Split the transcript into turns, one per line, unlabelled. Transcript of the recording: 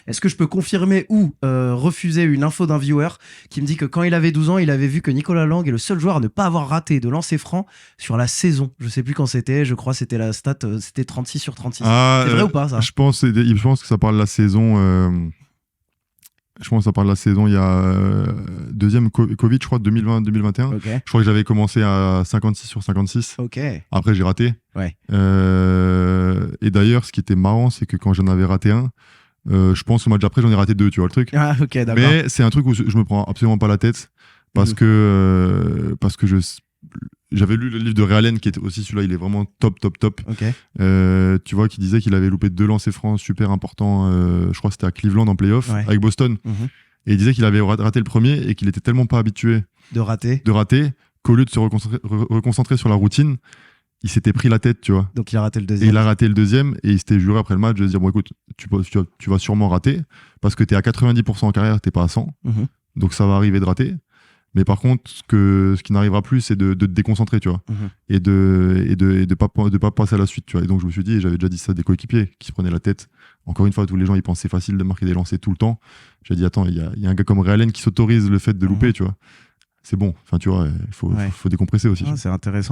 Est-ce que je peux confirmer ou refuser une info d'un viewer qui me dit que quand il avait 12 ans, il avait vu que Nicolas Lang est le seul joueur à ne pas avoir raté de lancer franc sur la saison. Je sais plus quand c'était, je crois que c'était la stat, c'était 36 sur 36. C'est vrai ou pas ça?
Je pense que ça parle de la saison. Je pense que ça parle de la saison, il y a deuxième Covid, je crois, 2020-2021.
Ok.
Je crois que j'avais commencé à 56 sur 56.
Ok.
Après, j'ai raté.
Ouais.
Et d'ailleurs, ce qui était marrant, c'est que quand j'en avais raté un, je pense que le match d'après, j'en ai raté deux, tu vois le truc.
Ah, ok, d'accord.
Mais c'est un truc où je me prends absolument pas la tête parce que j'avais lu le livre de Ray Allen qui était aussi celui-là, il est vraiment top.
Ok.
Tu vois, qui disait qu'il avait loupé 2 lancers francs super importants, je crois que c'était à Cleveland en playoff avec Boston. Et il disait qu'il avait raté le premier et qu'il était tellement pas habitué
de rater
qu'au lieu de se reconcentrer sur la routine, il s'était pris la tête, tu vois.
Donc il a raté le deuxième.
Et il a raté le deuxième et il s'était juré après le match de se dire bon écoute, tu vas sûrement rater parce que t'es à 90% en carrière, t'es pas à 100. Donc ça va arriver de rater. Mais par contre, ce qui n'arrivera plus, c'est de te déconcentrer, tu vois. Et de pas passer à la suite, tu vois. Et donc je me suis dit, et j'avais déjà dit ça à des coéquipiers qui se prenaient la tête. Encore une fois, tous les gens, ils pensaient facile de marquer des lancers tout le temps. J'ai dit, attends, il y a un gars comme Ray Allen qui s'autorise le fait de louper, tu vois. C'est bon. Enfin, tu vois, il faut décompresser aussi.
C'est intéressant.